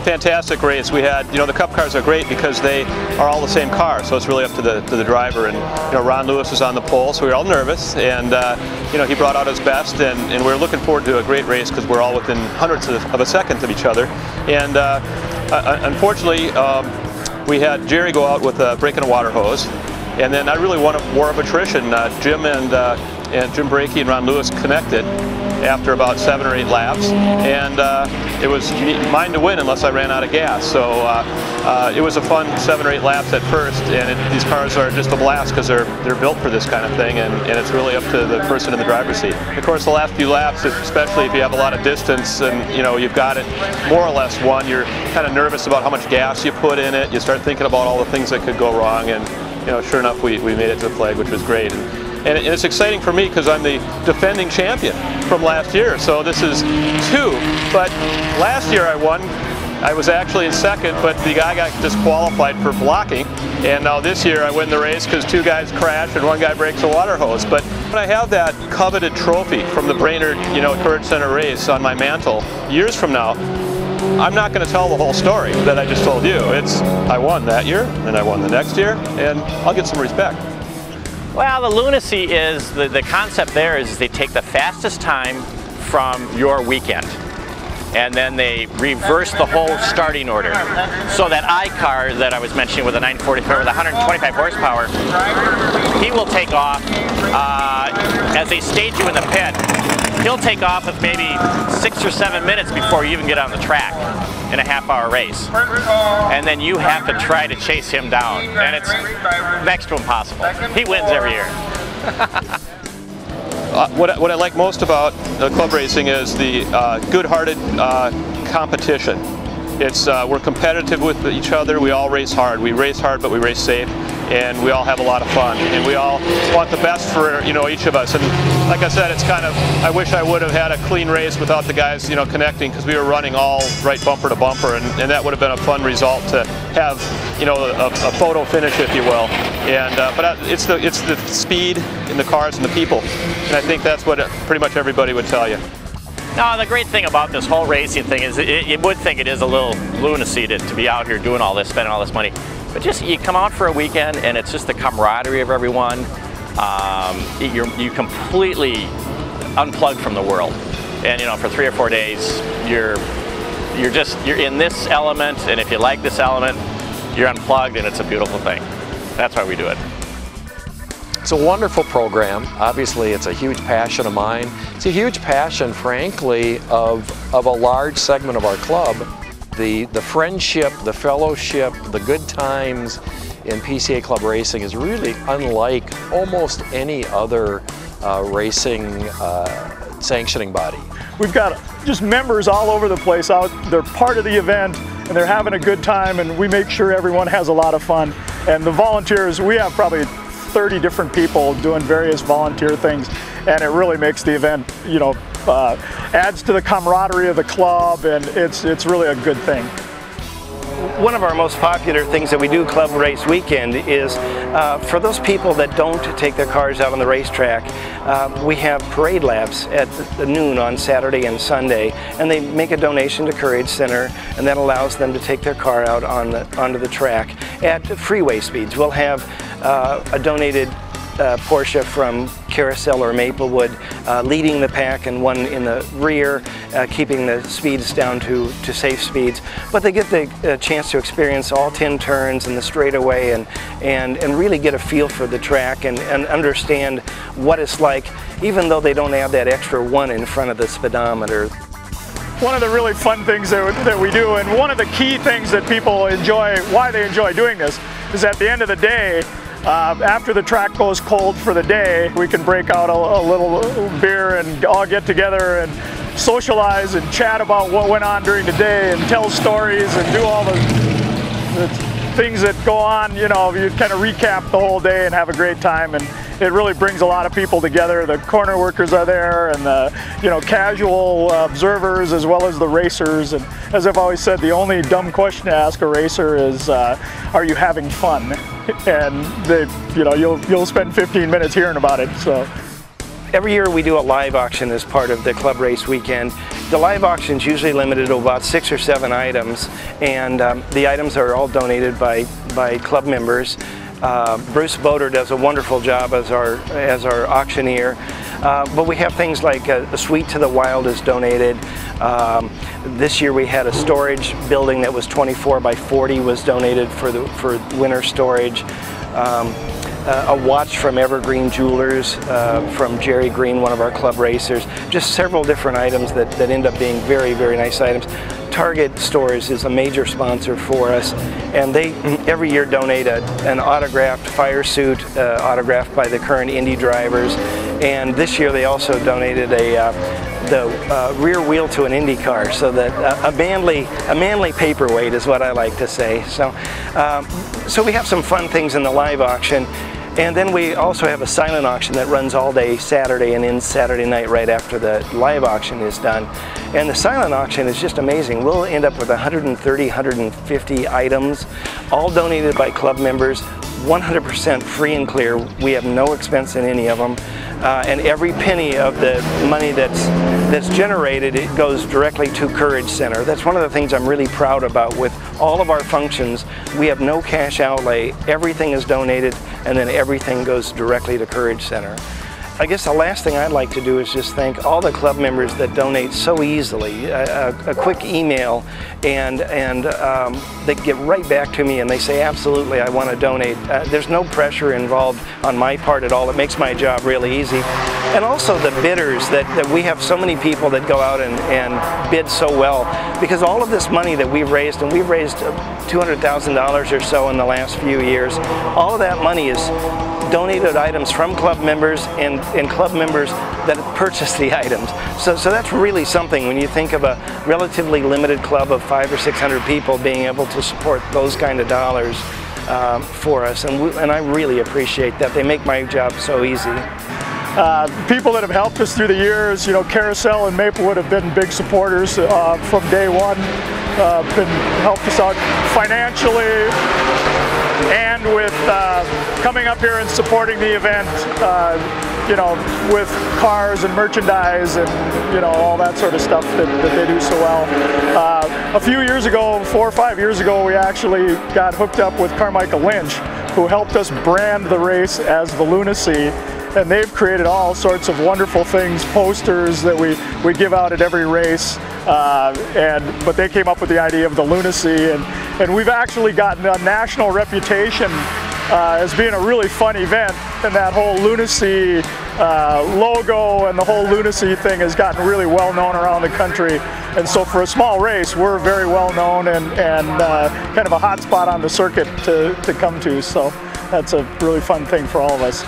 fantastic race. We had, you know, the Cup cars are great because they are all the same car, so it's really up to the driver. And you know, Ron Lewis was on the pole, so we were all nervous, and you know, he brought out his best, and we're looking forward to a great race because we're all within hundredths of a second of each other. And unfortunately, we had Jerry go out with breaking a water hose, and then I really won a war of attrition. Jim and Jim Brakey and Ron Lewis connected after about 7 or 8 laps, and it was mine to win unless I ran out of gas. So it was a fun 7 or 8 laps at first, and these cars are just a blast because they're built for this kind of thing, and it's really up to the person in the driver's seat. Of course, the last few laps, especially if you have a lot of distance and you know you've got it more or less won, you're kind of nervous about how much gas you put in it. You start thinking about all the things that could go wrong, and you know, sure enough, we made it to the flag, which was great. And it's exciting for me because I'm the defending champion from last year, so this is 2. But last year I won. I was actually in second, but the guy got disqualified for blocking. And now this year I win the race because 2 guys crash and 1 guy breaks a water hose. But I have that coveted trophy from the Brainerd, you know, Courage Center race on my mantle years from now. I'm not going to tell the whole story that I just told you. It's I won that year, and I won the next year, and I'll get some respect. Well, the Lunacy is, the concept there is they take the fastest time from your weekend, and then they reverse the whole starting order. So that I-car that I was mentioning with a 944 with 125 horsepower, he will take off as they stage you in the pit. He'll take off with maybe 6 or 7 minutes before you even get on the track in a half-hour race. And then you have to try to chase him down. And it's next to impossible. He wins every year. What I like most about club racing is the good-hearted competition. We're competitive with each other. We all race hard. We race hard, but we race safe, and we all have a lot of fun. And we all want the best for, you know, each of us. And like I said, it's kind of, I wish I would have had a clean race without the guys, you know, connecting, because we were running all right bumper to bumper, and that would have been a fun result to have, you know, a photo finish, if you will. And but it's the speed in the cars and the people, and I think that's what pretty much everybody would tell you. No, the great thing about this whole racing thing is you would think it is a little lunacy to be out here doing all this, spending all this money. But just, you come out for a weekend and it's just the camaraderie of everyone. You completely unplug from the world. And you know, for 3 or 4 days, you're in this element, and if you like this element, you're unplugged, and it's a beautiful thing. That's why we do it. It's a wonderful program. Obviously, it's a huge passion of mine. It's a huge passion, frankly, of a large segment of our club. The friendship, the fellowship, the good times in PCA club racing is really unlike almost any other racing sanctioning body. We've got just members all over the place out. They're part of the event, and they're having a good time, and we make sure everyone has a lot of fun. And the volunteers, we have probably 30 different people doing various volunteer things, and it really makes the event, you know, adds to the camaraderie of the club, and it's really a good thing. One of our most popular things that we do Club Race Weekend is for those people that don't take their cars out on the racetrack, we have parade laps at noon on Saturday and Sunday, and they make a donation to Courage Center, and that allows them to take their car out onto the track at freeway speeds. We'll have a donated Porsche from Carousel or Maplewood leading the pack, and one in the rear keeping the speeds down to safe speeds. But they get the chance to experience all 10 turns and the straightaway, and really get a feel for the track and understand what it's like, even though they don't have that extra 1 in front of the speedometer. One of the really fun things that we do, and one of the key things that people enjoy, why they enjoy doing this, is at the end of the day, after the track goes cold for the day, we can break out a little beer and all get together and socialize and chat about what went on during the day and tell stories and do all the things that go on. You know, you kind of recap the whole day and have a great time, and it really brings a lot of people together. The corner workers are there, and the, you know, casual observers as well as the racers. And as I've always said, the only dumb question to ask a racer is, are you having fun? And they, you know, you'll spend 15 minutes hearing about it. So every year we do a live auction as part of the Club Race Weekend, The live auction is usually limited to about 6 or 7 items, and the items are all donated by club members. Bruce Boder does a wonderful job as our auctioneer. But we have things like a Suite to the Wild is donated. This year we had a storage building that was 24 by 40 was donated for winter storage. A watch from Evergreen Jewelers from Jerry Green, one of our club racers. Just several different items that end up being very, very nice items. Target Stores is a major sponsor for us, and they every year donate an autographed fire suit autographed by the current Indy drivers. And this year they also donated the rear wheel to an Indy car, so that a manly paperweight is what I like to say. So, so we have some fun things in the live auction. And then we also have a silent auction that runs all day Saturday and ends Saturday night right after the live auction is done. And the silent auction is just amazing. We'll end up with 130, 150 items, all donated by club members, 100% free and clear. We have no expense in any of them. And every penny of the money that's generated, it goes directly to Courage Center. That's one of the things I'm really proud about with all of our functions. We have no cash outlay. Everything is donated, and then everything goes directly to Courage Center. I guess the last thing I'd like to do is just thank all the club members that donate so easily. A quick email, and they get right back to me and they say, absolutely, I want to donate. There's no pressure involved on my part at all. It makes my job really easy. And also the bidders, that we have so many people that go out and bid so well, because all of this money that we've raised, and we've raised $200,000 or so in the last few years, all of that money is donated items from club members and club members that purchase the items. So that's really something when you think of a relatively limited club of 500 or 600 people being able to support those kind of dollars for us, and I really appreciate that. They make my job so easy. People that have helped us through the years, you know, Carousel and Maplewood have been big supporters from day one. Helped us out financially, and with coming up here and supporting the event, you know, with cars and merchandise and, you know, all that sort of stuff that they do so well. A few years ago, 4 or 5 years ago, we actually got hooked up with Carmichael Lynch, who helped us brand the race as the Lunacy. And they've created all sorts of wonderful things, posters that we give out at every race. But they came up with the idea of the Lunacy, and we've actually gotten a national reputation as being a really fun event, and that whole Lunacy logo and the whole Lunacy thing has gotten really well known around the country. And so for a small race, we're very well known and kind of a hot spot on the circuit to come to. So that's a really fun thing for all of us.